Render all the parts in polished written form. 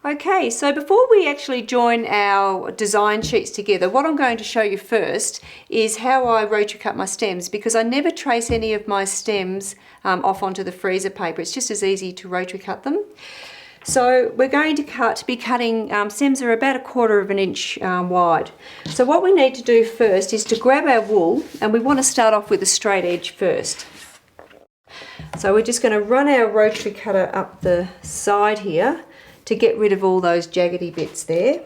Okay, so before we actually join our design sheets together, what I'm going to show you first is how I rotary cut my stems, because I never trace any of my stems off onto the freezer paper. It's just as easy to rotary cut them. So we're going to be cutting stems that are about 1/4 of an inch wide. So what we need to do first is to grab our wool, and we want to start off with a straight edge first. So we're just going to run our rotary cutter up the side here to get rid of all those jaggedy bits there.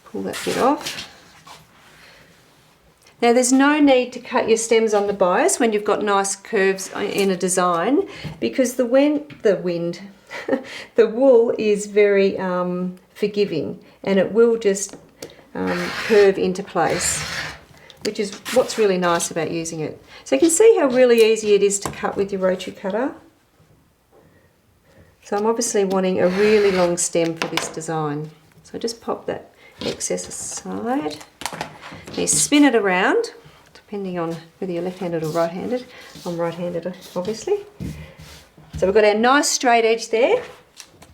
Pull that bit off. Now there's no need to cut your stems on the bias when you've got nice curves in a design, because the wool is very forgiving, and it will just curve into place, which is what's really nice about using it. So you can see how really easy it is to cut with your rotary cutter. So I'm obviously wanting a really long stem for this design. So just pop that excess aside. You spin it around, depending on whether you're left-handed or right-handed. I'm right-handed, obviously. So we've got our nice straight edge there.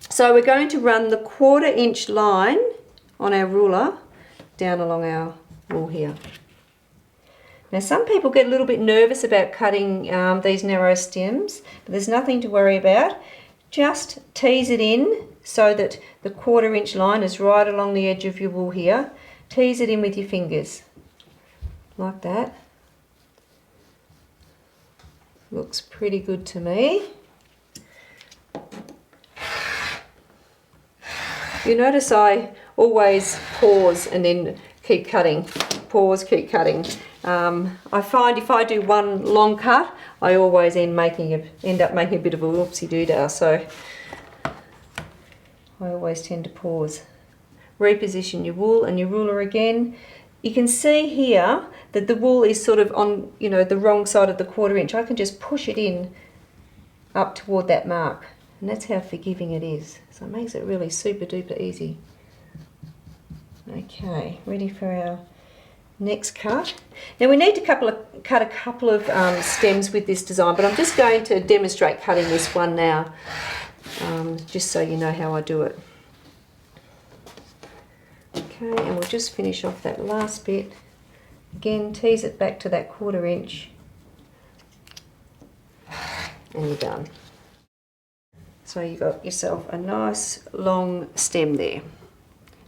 So we're going to run the 1/4 inch line on our ruler down along our wool here. Now some people get a little bit nervous about cutting these narrow stems, but there's nothing to worry about. Just tease it in so that the 1/4 inch line is right along the edge of your wool here. Tease it in with your fingers, like that. Looks pretty good to me. You notice I always pause and then keep cutting. Pause, keep cutting. I find if I do one long cut, I always end up making a bit of a whoopsie-doodah, so I always tend to pause. Reposition your wool and your ruler again. You can see here that the wool is sort of on, the wrong side of the 1/4 inch. I can just push it in up toward that mark, and that's how forgiving it is. So it makes it really super duper easy. Okay, ready for our next cut. Now we need to cut a couple of stems with this design, but I'm just going to demonstrate cutting this one now, just so you know how I do it. Okay, and we'll just finish off that last bit. Again, tease it back to that 1/4 inch, and you're done. So you've got yourself a nice long stem there.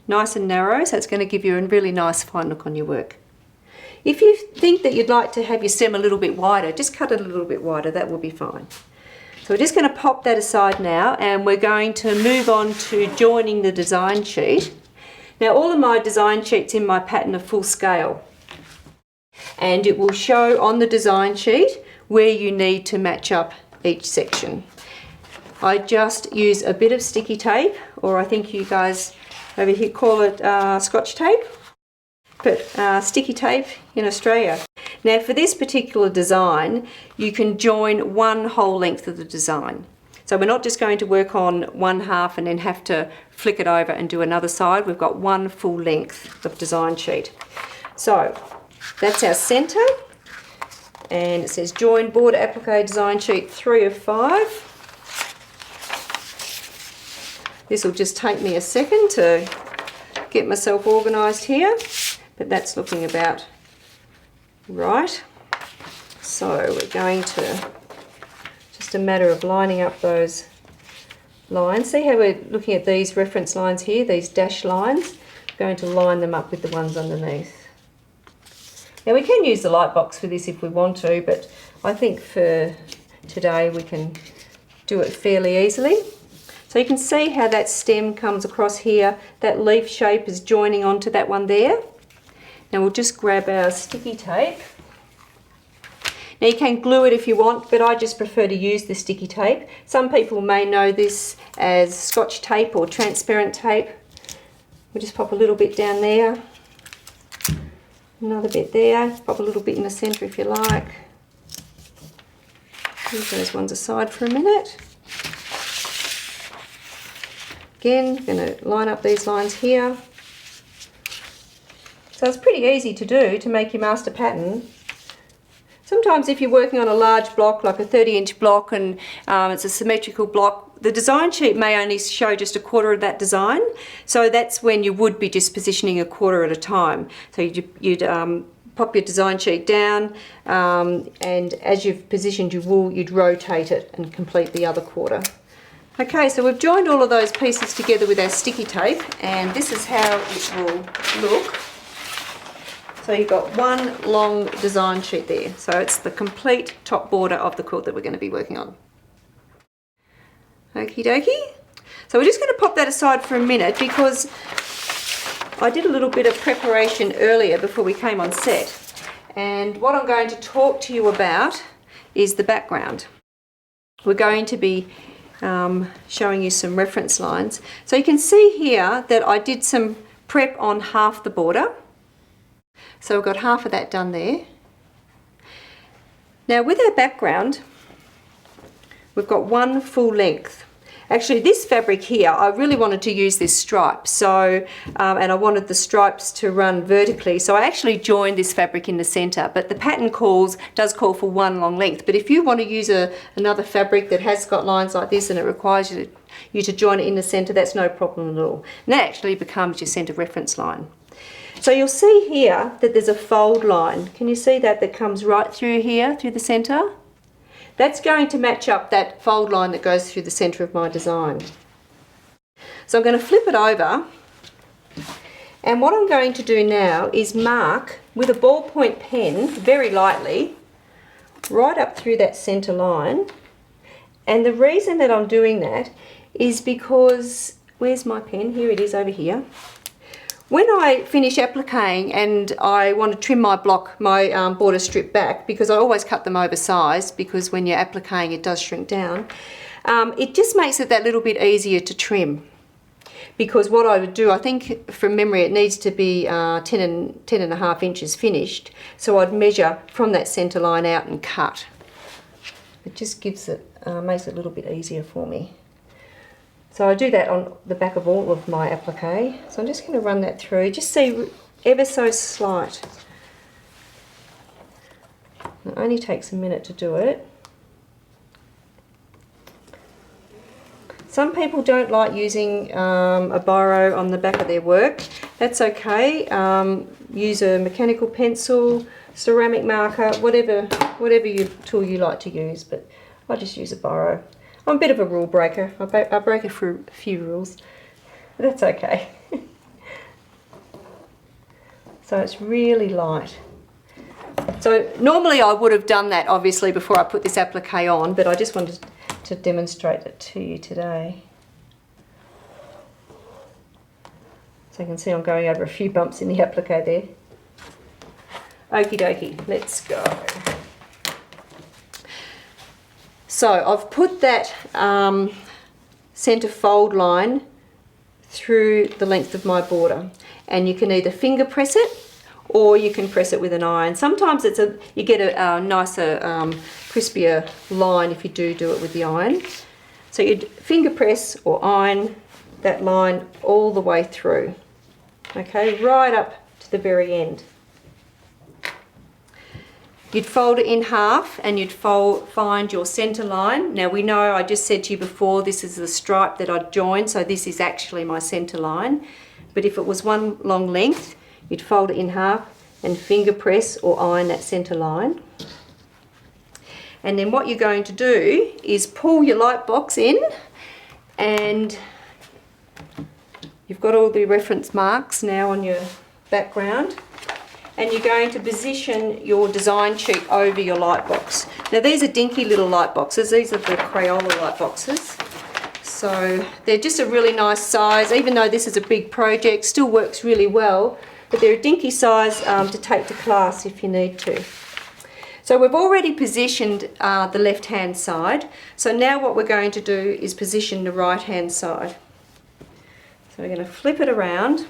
Nice and narrow, so it's going to give you a really nice fine look on your work. If you think that you'd like to have your stem a little bit wider, just cut it a little bit wider, that will be fine. So we're just going to pop that aside now, and we're going to move on to joining the design sheet. Now all of my design sheets in my pattern are full scale, and it will show on the design sheet where you need to match up each section. I just use a bit of sticky tape, or I think you guys over here call it Scotch tape, but sticky tape in Australia. Now for this particular design, you can join one whole length of the design. So we're not just going to work on one half and then have to flick it over and do another side. We've got one full length of design sheet. So that's our centre, and it says join border applique design sheet 3 of 5. This will just take me a second to get myself organised here, but that's looking about right. So we're going to, just a matter of lining up those lines. See how we're looking at these reference lines here, these dash lines? I'm going to line them up with the ones underneath. Now we can use the light box for this if we want to, but I think for today we can do it fairly easily. So you can see how that stem comes across here. That leaf shape is joining onto that one there. Now we'll just grab our sticky tape. Now you can glue it if you want, but I just prefer to use the sticky tape. Some people may know this as Scotch tape or transparent tape. We'll just pop a little bit down there. Another bit there. Pop a little bit in the centre if you like. Leave those ones aside for a minute. Again, I'm going to line up these lines here. So it's pretty easy to do to make your master pattern. Sometimes sometimes if you're working on a large block, like a 30-inch block, and it's a symmetrical block, the design sheet may only show just a quarter of that design. So that's when you would be just positioning a quarter at a time. So you'd pop your design sheet down, and as you've positioned you'd rotate it and complete the other quarter. Okay, so we've joined all of those pieces together with our sticky tape, and this is how it will look. So you've got one long design sheet there. So it's the complete top border of the quilt that we're going to be working on. Okie dokie. So we're just going to pop that aside for a minute because I did a little bit of preparation earlier before we came on set. And what I'm going to talk to you about is the background. We're going to be showing you some reference lines. So you can see here that I did some prep on half the border. So we've got half of that done there. Now with our background, we've got one full length. Actually, this fabric here, I really wanted to use this stripe, so and I wanted the stripes to run vertically, so I actually joined this fabric in the centre, but the pattern does call for one long length. But if you want to use another fabric that has got lines like this and it requires you to join it in the centre, that's no problem at all. And that actually becomes your centre reference line. So you'll see here that there's a fold line. Can you see that comes right through here, through the centre? That's going to match up that fold line that goes through the centre of my design. So I'm going to flip it over, and what I'm going to do now is mark with a ballpoint pen very lightly right up through that centre line. And the reason that I'm doing that is because, where's my pen? Here it is, over here. When I finish appliquing and I want to trim my border strip back, because I always cut them oversized, because when you're appliquing it does shrink down, it just makes it that little bit easier to trim. Because what I would do, I think from memory it needs to be 10.5 inches finished, so I'd measure from that centre line out and cut. It just gives it, makes it a little bit easier for me. So I do that on the back of all of my applique. So I'm just going to run that through, just see ever so slight. It only takes a minute to do it. Some people don't like using a biro on the back of their work. That's okay. Use a mechanical pencil, ceramic marker, whatever tool you like to use, but I just use a biro. I'm a bit of a rule breaker. I break a few rules, but that's okay. So it's really light. So normally I would have done that obviously before I put this applique on, but I just wanted to demonstrate it to you today. So you can see I'm going over a few bumps in the applique there. Okie dokie, let's go. So I've put that centre fold line through the length of my border, and you can either finger press it or you can press it with an iron. Sometimes you get a nicer, crispier line if you do it with the iron. So you'd finger press or iron that line all the way through, okay, right up to the very end. You'd fold it in half and you'd find your centre line. Now we know, I just said to you before, this is the stripe that I'd joined, so this is actually my centre line. But if it was one long length, you'd fold it in half and finger press or iron that centre line. And then what you're going to do is pull your light box in, and you've got all the reference marks now on your background. And you're going to position your design sheet over your light box. Now these are dinky little light boxes. These are the Crayola light boxes. So they're just a really nice size, even though this is a big project, still works really well. But they're a dinky size to take to class if you need to. So we've already positioned the left-hand side. So now what we're going to do is position the right-hand side. So we're going to flip it around.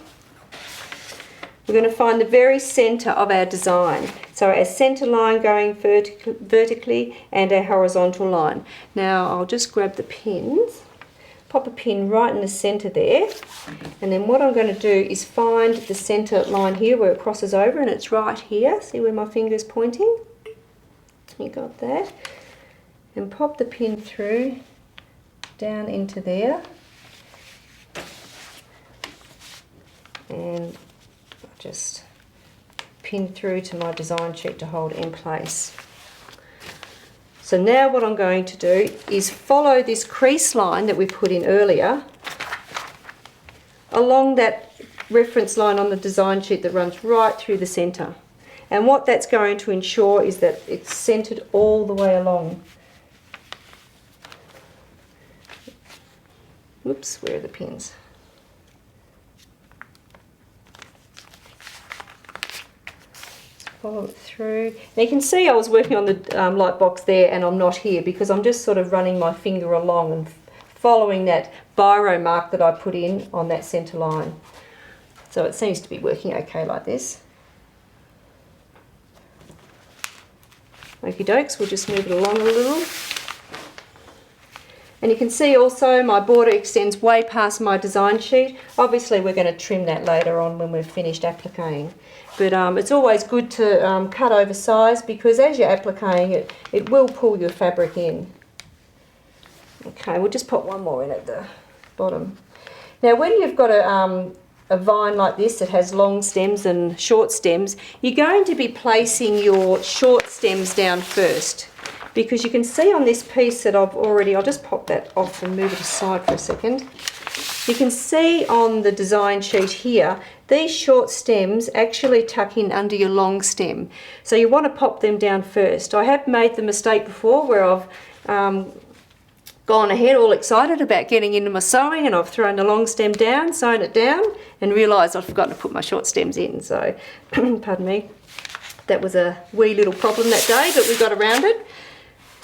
We're going to find the very centre of our design. So our centre line going vertically and our horizontal line. Now I'll just grab the pins, pop a pin right in the centre there, and then what I'm going to do is find the centre line here where it crosses over, and it's right here. See where my finger's pointing? You got that. And pop the pin through down into there. And just pin through to my design sheet to hold in place. So now what I'm going to do is follow this crease line that we put in earlier along that reference line on the design sheet that runs right through the centre. And what that's going to ensure is that it's centred all the way along. Whoops, where are the pins? Follow it through. Now you can see I was working on the light box there and I'm not here because I'm just sort of running my finger along and following that biro mark that I put in on that centre line. So it seems to be working okay like this. Okie dokes, we'll just move it along a little. And you can see also my border extends way past my design sheet. Obviously we're going to trim that later on when we've finished appliquing. But it's always good to cut over size because as you're appliquing it, it will pull your fabric in. Okay, we'll just pop one more in at the bottom. Now when you've got a vine like this that has long stems and short stems, you're going to be placing your short stems down first. Because you can see on this piece that I'll just pop that off and move it aside for a second. You can see on the design sheet here, these short stems actually tuck in under your long stem. So you want to pop them down first. I have made the mistake before where I've gone ahead all excited about getting into my sewing and I've thrown the long stem down, sewn it down and realised I'd forgotten to put my short stems in. So, pardon me, that was a wee little problem that day, but we got around it.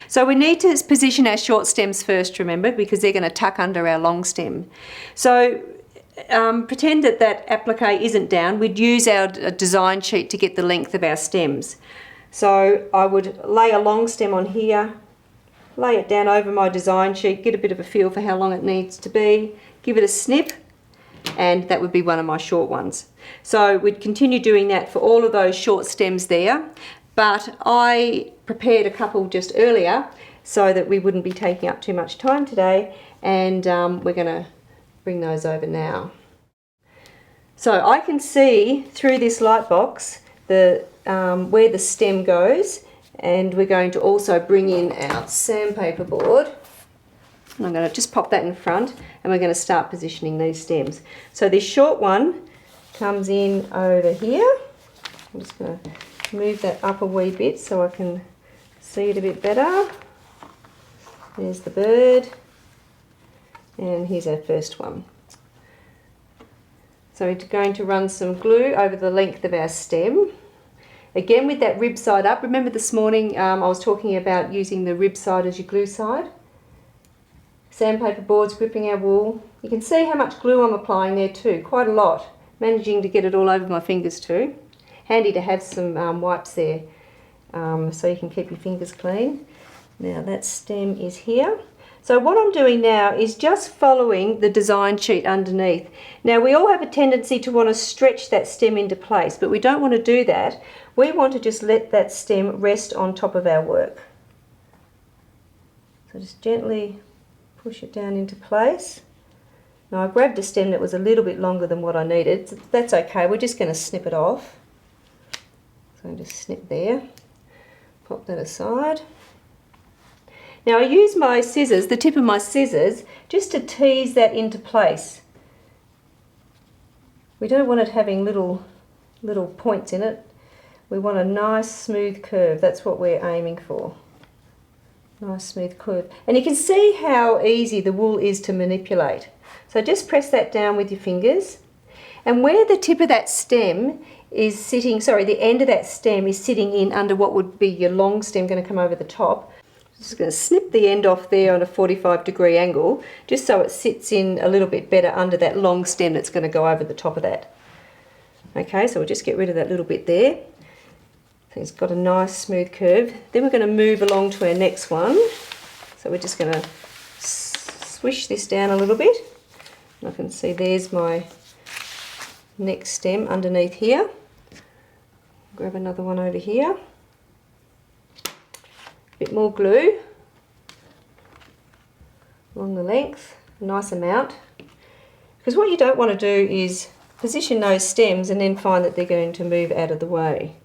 So we need to position our short stems first, remember, because they're going to tuck under our long stem. So pretend that that applique isn't down. We'd use our design sheet to get the length of our stems. So I would lay a long stem on here, lay it down over my design sheet, get a bit of a feel for how long it needs to be, give it a snip, and that would be one of my short ones. So we'd continue doing that for all of those short stems there. But I prepared a couple just earlier so that we wouldn't be taking up too much time today, and we're going to bring those over now. So I can see through this light box where the stem goes, and we're going to also bring in our sandpaper board. And I'm going to just pop that in front and we're going to start positioning these stems. So this short one comes in over here. I'm just going to move that up a wee bit so I can see it a bit better. There's the bird, and here's our first one. So we're going to run some glue over the length of our stem. Again with that rib side up. Remember this morning I was talking about using the rib side as your glue side. Sandpaper boards gripping our wool. You can see how much glue I'm applying there too, quite a lot. Managing to get it all over my fingers too. Handy to have some wipes there so you can keep your fingers clean. Now that stem is here. So what I'm doing now is just following the design sheet underneath. Now we all have a tendency to want to stretch that stem into place, but we don't want to do that. We want to just let that stem rest on top of our work. So just gently push it down into place. Now I grabbed a stem that was a little bit longer than what I needed. So that's okay, we're just going to snip it off. So I'll just snip there, pop that aside. Now I use my scissors, the tip of my scissors, just to tease that into place. We don't want it having little points in it. We want a nice smooth curve, that's what we're aiming for. Nice smooth curve. And you can see how easy the wool is to manipulate. So just press that down with your fingers. And where the tip of that stem is sitting, the end of that stem is sitting in under what would be your long stem going to come over the top. Just going to snip the end off there on a 45-degree angle, just so it sits in a little bit better under that long stem that's going to go over the top of that. Okay, so we'll just get rid of that little bit there. So it's got a nice smooth curve. Then we're going to move along to our next one. So we're just going to swish this down a little bit. And I can see there's my next stem underneath here. Grab another one over here. bit more glue along the length, a nice amount. Because what you don't want to do is position those stems and then find that they're going to move out of the way.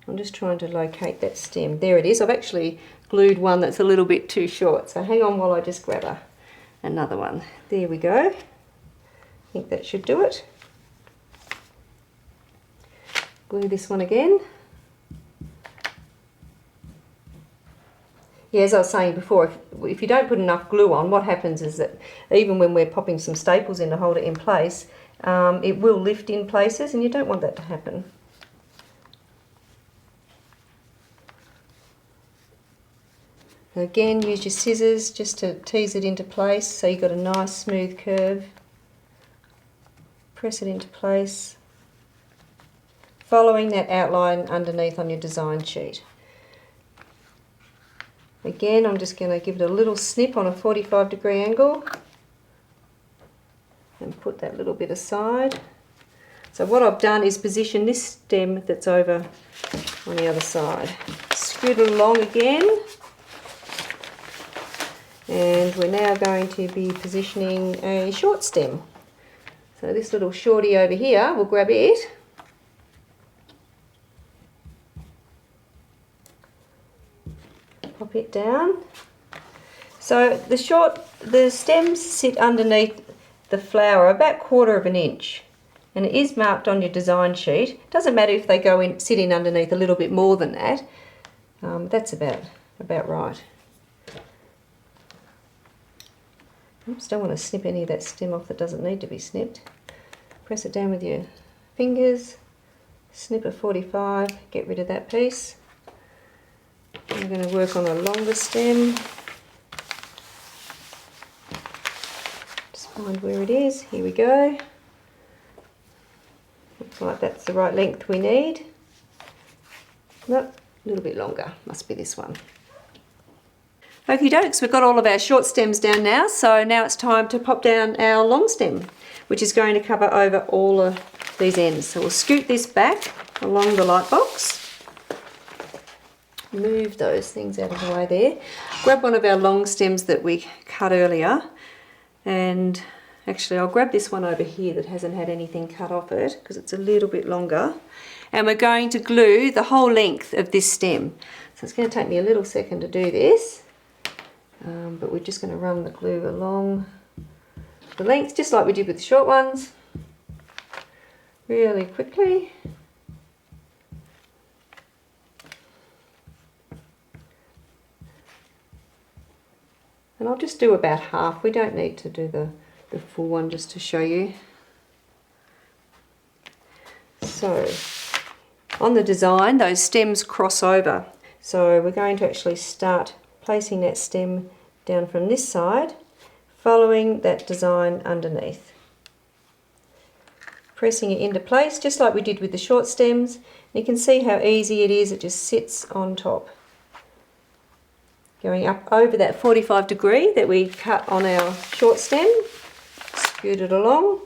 I'm just trying to locate that stem. There it is. I've actually glued one that's a little bit too short. So hang on while I just grab another one. There we go. I think that should do it. Glue this one again. Yeah, as I was saying before, if you don't put enough glue on, what happens is that even when we're popping some staples in to hold it in place, it will lift in places, and you don't want that to happen. Again, use your scissors just to tease it into place so you've got a nice smooth curve. Press it into place, following that outline underneath on your design sheet. Again, I'm just going to give it a little snip on a 45-degree angle and put that little bit aside. So what I've done is position this stem that's over on the other side. Scoot it along again, and we're now going to be positioning a short stem. So this little shorty over here, we'll grab it. Pop it down. So the stems sit underneath the flower about 1/4 of an inch, and it is marked on your design sheet. It doesn't matter if they go in, sit in underneath a little bit more than that. That's about right. Oops, don't want to snip any of that stem off that doesn't need to be snipped. Press it down with your fingers, snip a 45, get rid of that piece. I'm going to work on a longer stem. Just find where it is. Here we go. Looks like that's the right length we need. Nope, a little bit longer. Must be this one. Okie dokes, we've got all of our short stems down now, so now it's time to pop down our long stem, which is going to cover over all of these ends. So we'll scoot this back along the light box. Move those things out of the way there. Grab one of our long stems that we cut earlier, and actually I'll grab this one over here that hasn't had anything cut off it because it's a little bit longer, and we're going to glue the whole length of this stem. So it's going to take me a little second to do this, but we're just going to run the glue along the length just like we did with the short ones, really quickly. And I'll just do about half. We don't need to do the full one, just to show you. So on the design, those stems cross over. So we're going to actually start placing that stem down from this side, following that design underneath. Pressing it into place, just like we did with the short stems. And you can see how easy it is, it just sits on top. Going up over that 45 degree that we cut on our short stem, scoot it along.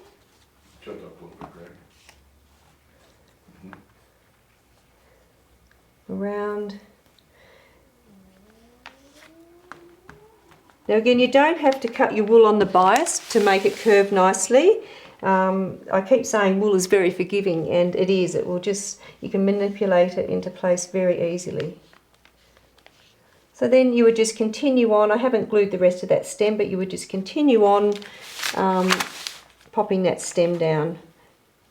Around. Now again, you don't have to cut your wool on the bias to make it curve nicely. I keep saying wool is very forgiving, and it is. It will just, you can manipulate it into place very easily. So then you would just continue on. I haven't glued the rest of that stem, but you would just continue on popping that stem down.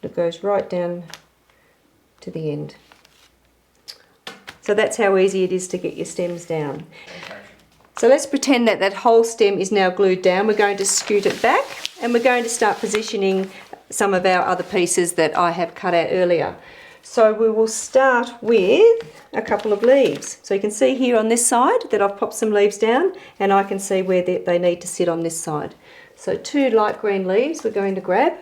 It goes right down to the end. So that's how easy it is to get your stems down. So let's pretend that that whole stem is now glued down. We're going to scoot it back, and we're going to start positioning some of our other pieces that I have cut out earlier. So we will start with a couple of leaves. So you can see here on this side that I've popped some leaves down, and I can see where they need to sit on this side. So 2 light green leaves we're going to grab.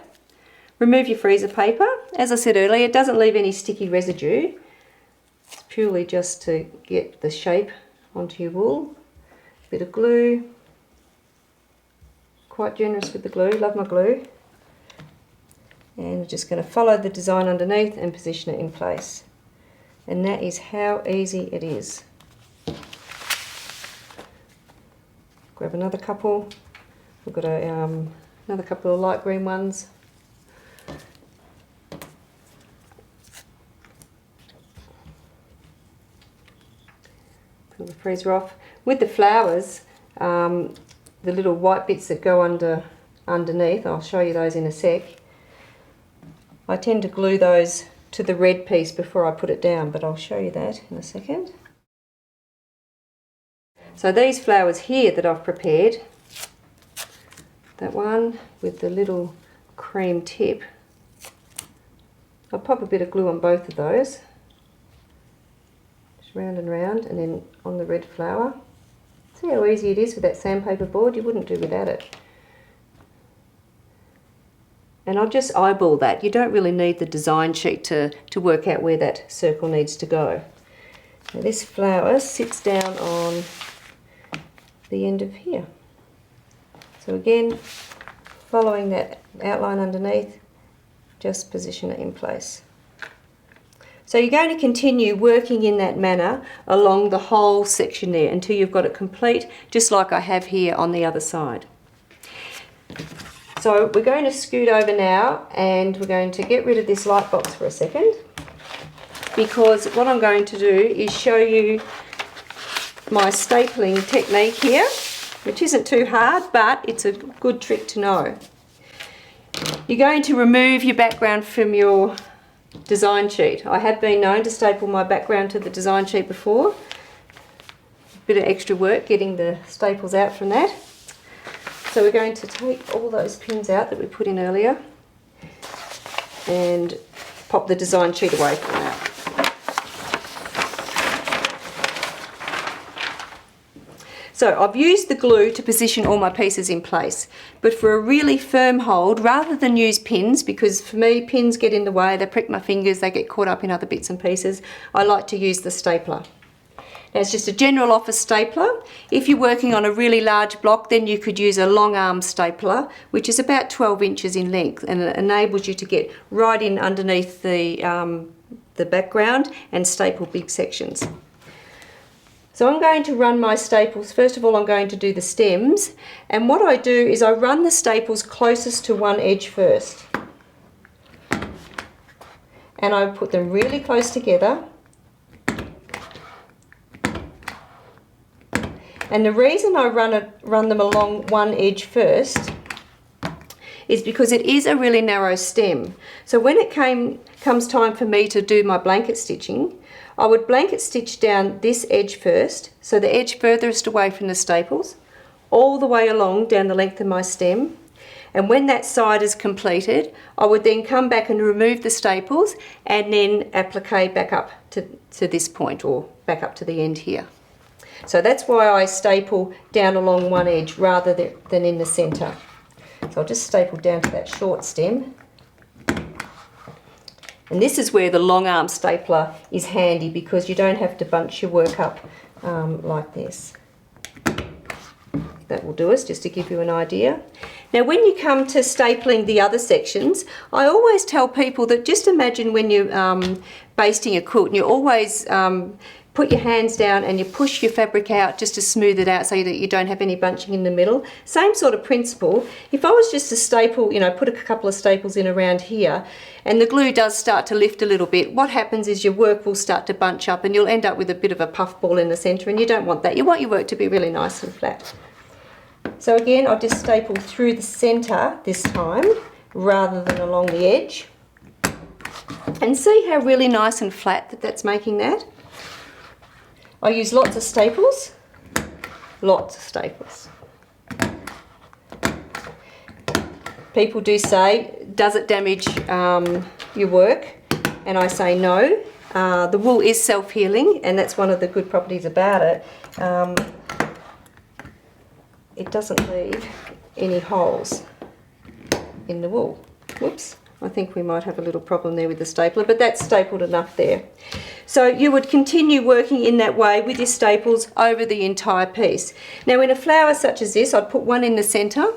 Remove your freezer paper. As I said earlier, it doesn't leave any sticky residue. It's purely just to get the shape onto your wool. Bit of glue. Quite generous with the glue, love my glue. And we're just going to follow the design underneath and position it in place. And that is how easy it is. grab another couple. We've got another couple of light green ones. Pull the freezer off. With the flowers, the little white bits that go underneath, I'll show you those in a sec. I tend to glue those to the red piece before I put it down, but I'll show you that in a second. So these flowers here that I've prepared, that one with the little cream tip, I'll pop a bit of glue on both of those, just round and round, and then on the red flower. See how easy it is with that sandpaper board? You wouldn't do without it. And I'll just eyeball that. You don't really need the design sheet to work out where that circle needs to go. Now this flower sits down on the end of here. So again, following that outline underneath, just position it in place. So you're going to continue working in that manner along the whole section there until you've got it complete, just like I have here on the other side. So we're going to scoot over now and we're going to get rid of this light box for a second, because what I'm going to do is show you my stapling technique here, which isn't too hard, but it's a good trick to know. You're going to remove your background from your design sheet. I have been known to staple my background to the design sheet before. A bit of extra work getting the staples out from that. So we're going to take all those pins out that we put in earlier and pop the design sheet away from that. So I've used the glue to position all my pieces in place, but for a really firm hold, rather than use pins, because for me pins get in the way, they prick my fingers, they get caught up in other bits and pieces, I like to use the stapler. Now it's just a general office stapler. If you're working on a really large block, then you could use a long arm stapler, which is about 12 inches in length, and it enables you to get right in underneath the background and staple big sections. So I'm going to run my staples. First of all, I'm going to do the stems, and what I do is I run the staples closest to one edge first, and I put them really close together. And the reason I run them along one edge first is because it is a really narrow stem. So when it comes time for me to do my blanket stitching, I would blanket stitch down this edge first, so the edge furthest away from the staples, all the way along down the length of my stem. And when that side is completed, I would then come back and remove the staples and then applique back up to this point, or back up to the end here. So that's why I staple down along one edge rather than in the centre. So I'll just staple down to that short stem. And this is where the long arm stapler is handy, because you don't have to bunch your work up like this. That will do us, just to give you an idea. Now when you come to stapling the other sections, I always tell people that just imagine when you're basting a quilt, and you always put your hands down and you push your fabric out just to smooth it out so that you don't have any bunching in the middle. Same sort of principle. If I was just to staple, put a couple of staples in around here, and the glue does start to lift a little bit, what happens is your work will start to bunch up and you'll end up with a bit of a puff ball in the centre, and you don't want that. You want your work to be really nice and flat. So again, I'll just staple through the centre this time rather than along the edge. And see how really nice and flat that's making that? I use lots of staples, People do say, does it damage your work? And I say no. The wool is self-healing, and that's one of the good properties about it. It doesn't leave any holes in the wool. Whoops, I think we might have a little problem there with the stapler, but that's stapled enough there. So you would continue working in that way with your staples over the entire piece. Now in a flower such as this, I'd put one in the centre,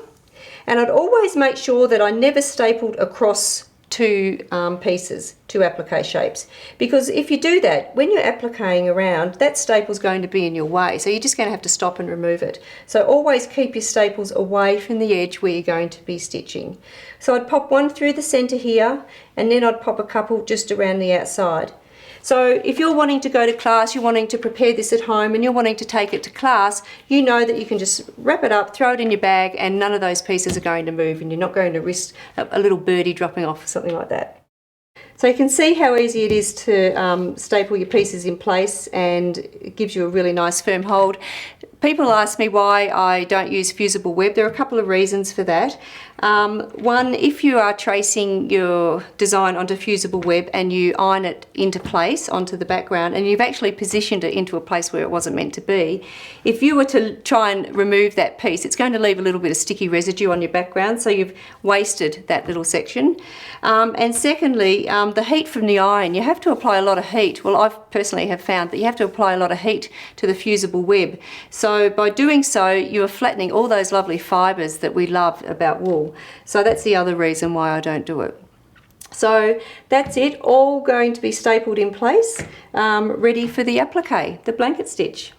and I'd always make sure that I never stapled across two pieces, two applique shapes, because if you do that, when you're appliquing around, that staple's going to be in your way, so you're just going to have to stop and remove it. So always keep your staples away from the edge where you're going to be stitching. So I'd pop one through the center here, and then I'd pop a couple just around the outside. So if you're wanting to go to class, you're wanting to prepare this at home and you're wanting to take it to class, you know that you can just wrap it up, throw it in your bag, and none of those pieces are going to move, and you're not going to risk a little birdie dropping off or something like that. So you can see how easy it is to staple your pieces in place, and it gives you a really nice firm hold. People ask me why I don't use fusible web. There are a couple of reasons for that. One, if you are tracing your design onto fusible web and you iron it into place onto the background, and you've actually positioned it into a place where it wasn't meant to be, if you were to try and remove that piece, it's going to leave a little bit of sticky residue on your background, so you've wasted that little section. And secondly, the heat from the iron, you have to apply a lot of heat. Well, I personally have found that you have to apply a lot of heat to the fusible web. So by doing so, you are flattening all those lovely fibres that we love about wool. So that's the other reason why I don't do it. So that's it, all going to be stapled in place, ready for the applique, the blanket stitch.